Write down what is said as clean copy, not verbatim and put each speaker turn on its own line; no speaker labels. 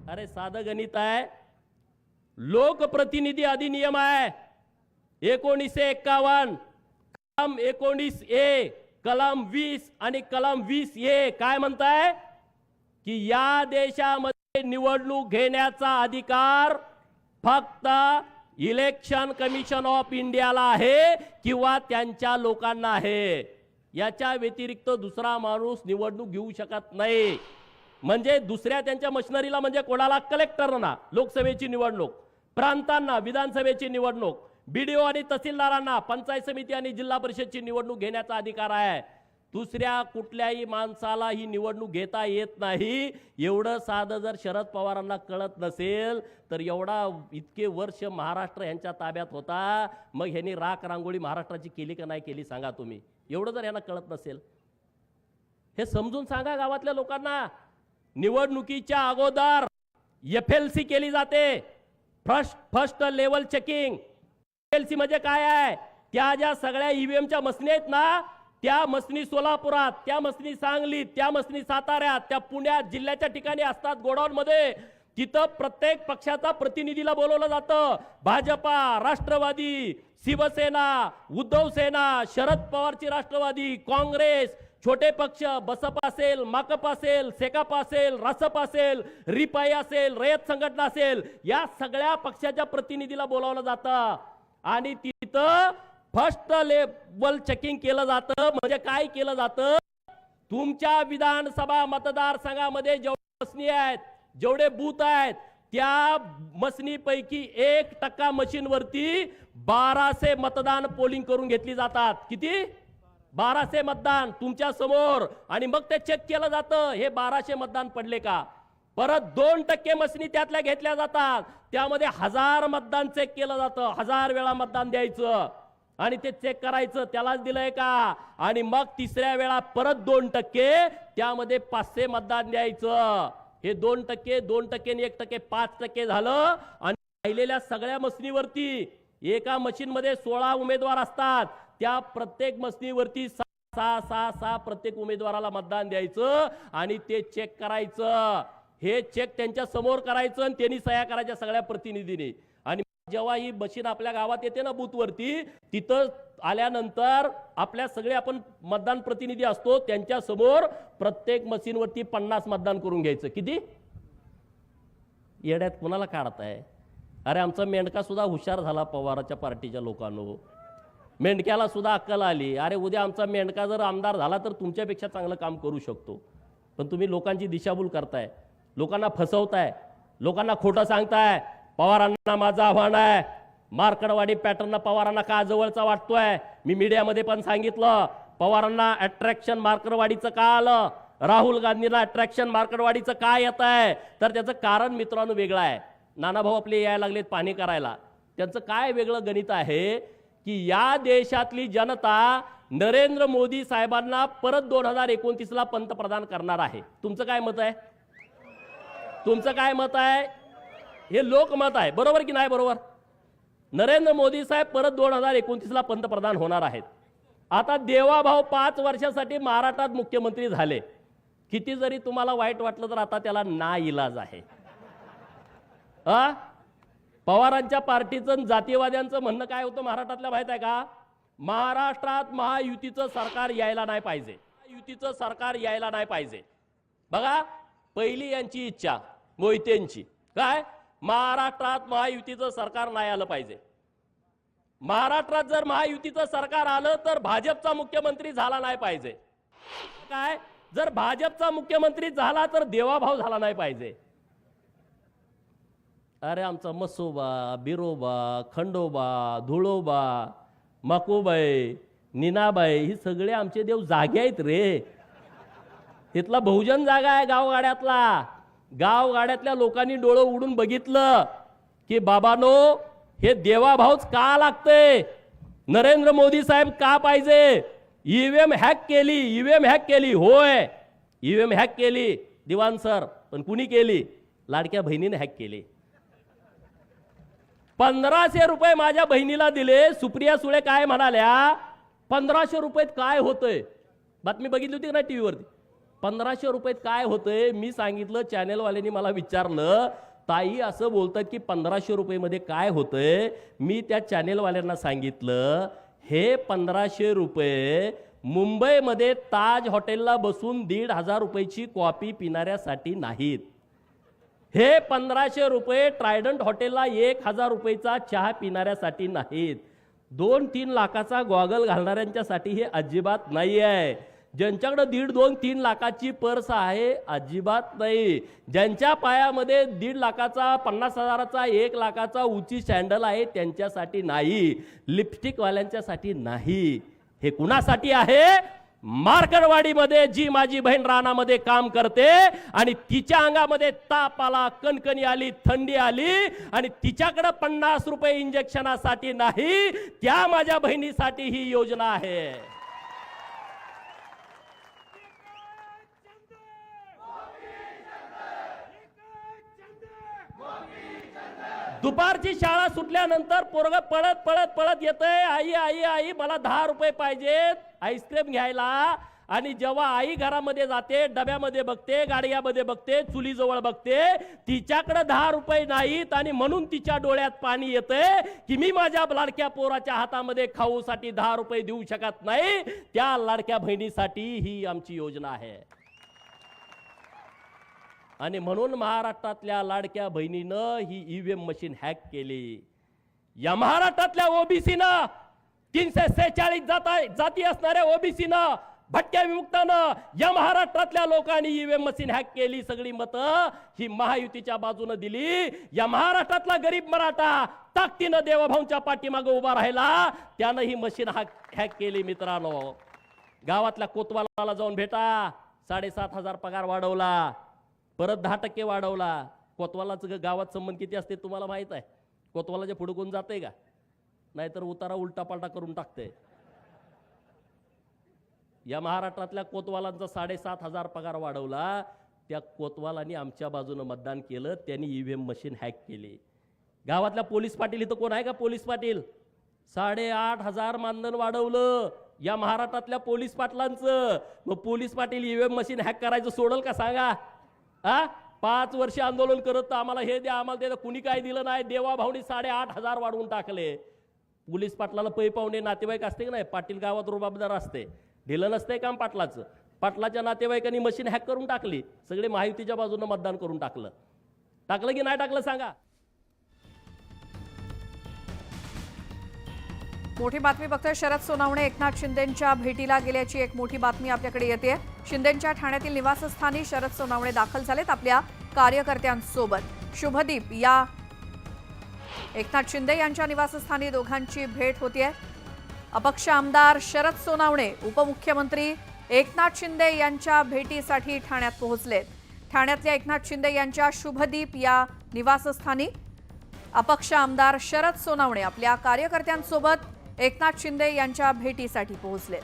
अरे साधं गणित आहे. लोकप्रतिनिधी अधिनियम आहे 1951, कलम 19A, कलम 20 आणि कलम 20A काय म्हणताय की या देशामध्ये निवडणूक घेण्याचा अधिकार फक्त इलेक्शन कमिशन ऑफ इंडियाला आहे किंवा त्यांच्या लोकांना आहे. याच्या व्यतिरिक्त दुसरा माणूस निवडणूक घेऊ शकत नाही. म्हणजे दुसऱ्या त्यांच्या मशिनरीला म्हणजे कोणाला, कलेक्टरना लोकसभेची निवडणूक, प्रांतांना विधानसभेची निवडणूक, बीडीओ आणि तहसीलदारांना पंचायत समिती आणि जिल्हा परिषदची निवडणूक घेण्याचा अधिकार आहे. दुसऱ्या कुठल्याही माणसाला ही निवडणूक घेता येत नाही. एवढं साधं जर शरद पवारांना कळत नसेल तर एवढा इतके वर्ष महाराष्ट्र यांच्या ताब्यात होता, मग ह्यांनी राख रांगोळी महाराष्ट्राची केली का नाही केली सांगा तुम्ही. एवढं जर यांना कळत नसेल हे समजून सांगा गावातल्या लोकांना. निवडणुकीच्या अगोदर FLC केली जाते, फर्स्ट लेवल चेकिंग. FLC म्हणजे काय आहे, त्या ज्या सगळ्या EVMच्या मसनी आहेत ना, त्या मसनी सोलापुरात, त्या मसनी सांगलीत, त्या मसनी साताऱ्यात, त्या पुण्यात जिल्ह्याच्या ठिकाणी असतात गोडाऊन मध्ये. तिथं प्रत्येक पक्षाचा प्रतिनिधीला बोलवलं जातं. भाजपा, राष्ट्रवादी, शिवसेना, उद्धव सेना, शरद पवारची राष्ट्रवादी, काँग्रेस, छोटे पक्ष, बसपा असेल, माकप असेल, सेकाप असेल, रासप असेल, रिपाई असेल, रयत संघटना असेल, या सगळ्या पक्षाच्या प्रतिनिधीला बोलावलं जातं आणि तिथं फर्स्ट लेवल चेकिंग केलं जातं. म्हणजे काय केलं जातं, तुमच्या विधानसभा मतदारसंघामध्ये जेवढे मसनी आहेत, जेवढे बूथ आहेत, त्या मसनीपैकी 1% मशीनवरती 1200 मतदान पोलिंग करून घेतली जातात. किती? 1200 मतदान तुमच्या समोर. आणि मग ते चेक केलं जातं हे 1200 मतदान पडले का. परत 2% मसनी त्यातल्या घेतल्या जातात, त्यामध्ये 1000 मतदान चेक केलं जातं. 1000 वेळा मतदान द्यायचं आणि ते चेक करायचं त्यालाच दिलंय का. आणि मग तिसऱ्या वेळा परत 2%, त्यामध्ये 500 मतदान द्यायचं. हे 2%, 2% आणि 1%, 5% झालं. आणि राहिलेल्या सगळ्या मसनीवरती एका मशीन मध्ये 16 उमेदवार असतात, त्या प्रत्येक मसनीवरती 6 प्रत्येक उमेदवाराला मतदान द्यायचं आणि ते चेक करायचं. हे चेक त्यांच्या समोर करायचं आणि त्यांनी सह्या करायच्या सगळ्या प्रतिनिधींनी. आणि जेव्हा ही मशीन आपल्या गावात येते ना बूथवरती, तिथं आल्यानंतर आपल्या सगळे आपण मतदान प्रतिनिधी असतो, त्यांच्या समोर प्रत्येक मशीनवरती 50 मतदान करून घ्यायचं. किती येड्यात कोणाला काढताय. अरे आमचा मेंढका सुद्धा हुशार झाला पवाराच्या पार्टीच्या लोकांनो. मेंढक्याला सुद्धा अक्कल आली. अरे उद्या आमचा मेंढका जर आमदार झाला तर तुमच्यापेक्षा चांगलं काम करू शकतो. पण तुम्ही लोकांची दिशाभूल करताय, लोकांना फसवताय, लोकांना खोटं सांगताय. पवारांना माझं आव्हान आहे, मार्कडवाडी पॅटर्न पवारांना का जवळचा वाटतोय. मी मीडियामध्ये पण सांगितलं, पवारांना अट्रॅक्शन मार्कडवाडीचं का आलं, राहुल गांधींना अट्रॅक्शन मार्कडवाडीचं का येत आहे, तर त्याचं कारण मित्रांनो वेगळं आहे. नानाभाऊ आपले यायला लागलेत पाणी करायला. त्यांचं काय वेगळं गणित आहे की या देशातली जनता नरेंद्र मोदी साहेबांना परत 2029ला पंतप्रधान करणार आहे. तुमचं काय मत आहे? तुमचं काय मत आहे? हे लोकमत आहे, बरोबर की नाही बरोबर. नरेंद्र मोदी साहेब परत 2029ला पंतप्रधान होणार आहेत. आता देवाभाऊ 5 वर्षासाठी महाराष्ट्रात मुख्यमंत्री झाले. किती जरी तुम्हाला वाईट वाटलं तर आता त्याला नाइलाज आहे. पवारांच्या पार्टीचं जातीवाद्यांचं म्हणणं काय होतं महाराष्ट्रातल्या माहित आहे का, महाराष्ट्रात महायुतीचं सरकार यायला नाही पाहिजे, युतीचं सरकार यायला नाही पाहिजे. बघा पहिली यांची इच्छा मोहितेंची काय, महाराष्ट्रात महायुतीचं सरकार नाही आलं पाहिजे. महाराष्ट्रात जर महायुतीचं सरकार आलं तर भाजपचा मुख्यमंत्री झाला नाही पाहिजे. काय, जर भाजपचा मुख्यमंत्री झाला तर देवाभाऊ झाला नाही पाहिजे. अरे आमचा मसोबा, बिरोबा, खंडोबा, धुळोबा, मकोबाई, नीनाबाई ही सगळे आमचे देव जागे आहेत रे. इथला बहुजन जागा आहे गावगाड्यातला. गावगाड्यातल्या लोकांनी डोळं उडून बघितलं की बाबानो हे देवाभाऊच का लागते, नरेंद्र मोदी साहेब का पाहिजे. ईव्हीएम हॅक केली, ईव्हीएम हॅक केली, होय ईव्हीएम हॅक केली दिवाण सर, पण कुणी केली, लाडक्या बहिणीने हॅक केली. 1500 रुपये माझ्या बहिणीला दिले. सुप्रिया सुळे काय म्हणाल्या, 1500 रुपयात काय होतंय. बातमी बघितली होती का नाही टीव्हीवरती. 1500 रुपयात काय होतंय? मी सांगितलं, चॅनेलवाल्यांनी मला विचारलं, ताई असं बोलतात की 1500 रुपयेमध्ये काय होतंय? मी त्या चॅनेलवाल्यांना सांगितलं, हे 1500 रुपये मुंबईमध्ये ताज हॉटेलला बसून 1,500 रुपयाची कॉफी पिणाऱ्यासाठी नाहीत. हे 1500 रुपये ट्रायडंट हॉटेलला 1,000 रुपयाचा चहा पिणाऱ्यासाठी नाहीत. 2-3 लाखाचा गॉगल घालणाऱ्यांच्यासाठी हे अजिबात नाही आहे. ज्यांच्याकडे 1.5-2-3 लाखाची पर्स आहे, अजिबात नाही. ज्यांच्या पायामध्ये 1.5 लाखाचा, 50,000चा, 1 लाखाचा उंची सँडल आहे, त्यांच्यासाठी नाही. लिपस्टिकवाल्यांच्यासाठी नाही. हे कुणासाठी आहे? मार्करवाडीमध्ये जी माझी बहीण रानामध्ये काम करते आणि तिच्या अंगामध्ये ताप आला, कणकणी आली, थंडी आली आणि तिच्याकडे 50 रुपये इंजेक्शनासाठी नाही, त्या माझ्या बहिणीसाठी ही योजना आहे. दुपारची शाळा सुटल्यानंतर पोरग पळत पळत पळत येतंय, आई आई आई मला 10 रुपये पाहिजेत आईस्क्रीम घ्यायला. आणि जेव्हा आई घरामध्ये जाते, डब्यामध्ये बघते, गाडग्यामध्ये बघते, चुलीजवळ बघते, तिच्याकडे 10 रुपये नाहीत आणि म्हणून तिच्या डोळ्यात पाणी येतंय की मी माझ्या लाडक्या पोराच्या हातामध्ये खाऊसाठी 10 रुपये देऊ शकत नाही. त्या लाडक्या बहिणीसाठी ही आमची योजना आहे. आणि म्हणून महाराष्ट्रातल्या लाडक्या बहिणीनं ही ईव्हीएम मशीन हॅक केली. या महाराष्ट्रातल्या ओबीसीनं, 346 जाती असणाऱ्या ओबीसीनं, भटक्या विमुक्तानं, या महाराष्ट्रातल्या लोकांनी ईव्हीएम मशीन हॅक केली. सगळी मतं ही महायुतीच्या बाजूने दिली. या महाराष्ट्रातला गरीब मराठा ताकदीनं देवाभाऊंच्या पाठीमागे उभा राहिला, त्यानं ही मशीन हॅक केली. मित्रांनो, गावातल्या कोतवालाला जाऊन भेटा. 7,500 पगार वाढवला, परत 10% वाढवला. कोतवालाचं गावात संबंध किती असते तुम्हाला माहित आहे? कोतवालाच्या पुढे कोण जाते का? नाहीतर उतारा उलटा पालटा करून टाकते. या महाराष्ट्रातल्या कोतवालांचा 7,500 पगार वाढवला. त्या कोतवालांनी आमच्या बाजूने मतदान केलं, त्यांनी ईव्हीएम मशीन हॅक केली. गावातल्या पोलीस पाटील इथं कोण आहे का? पोलीस पाटील 8,500 मानधन वाढवलं या महाराष्ट्रातल्या पोलीस पाटलांचं. मग police Patil EVM machine hack करायचं सोडल का सांगा? 5 वर्ष आंदोलन करत आम्हाला हे द्या, आम्हाला ते द्या, कुणी काय दिलं नाही. देवा भाऊनी 8,500 वाढवून टाकले. पोलीस पाटलाला पै पाहुणे नातेवाईक असते की नाही? पाटील गावात रुबाबदार असते, ढिलं नसते काम पाटलाचं. पाटलाच्या नातेवाईकांनी मशीन हॅक करून टाकली. सगळे महायुतीच्या बाजूने मतदान करून टाकलं की नाही टाकलं सांगा?
मोठी बातमी बघतोय. शरद सोनवणे एकनाथ शिंदेंच्या भेटीला गेल्याची एक मोठी बातमी आपल्याकडे येते. शिंदेंच्या ठाण्यातील निवासस्थानी शरद सोनवणे दाखल झालेत आपल्या कार्यकर्त्यांसोबत. शुभदीप या एकनाथ शिंदे यांच्या निवासस्थानी दोघांची भेट होतीये. अपक्ष आमदार शरद सोनवणे उपमुख्यमंत्री एकनाथ शिंदे यांच्या भेटीसाठी ठाण्यात पोहोचलेत. ठाण्यातल्या एकनाथ शिंदे यांच्या शुभदीप या निवासस्थानी अपक्ष आमदार शरद सोनवणे आपल्या कार्यकर्त्यांसोबत एकनाथ शिंदे यांच्या भेटीसाठी पोहोचलेत.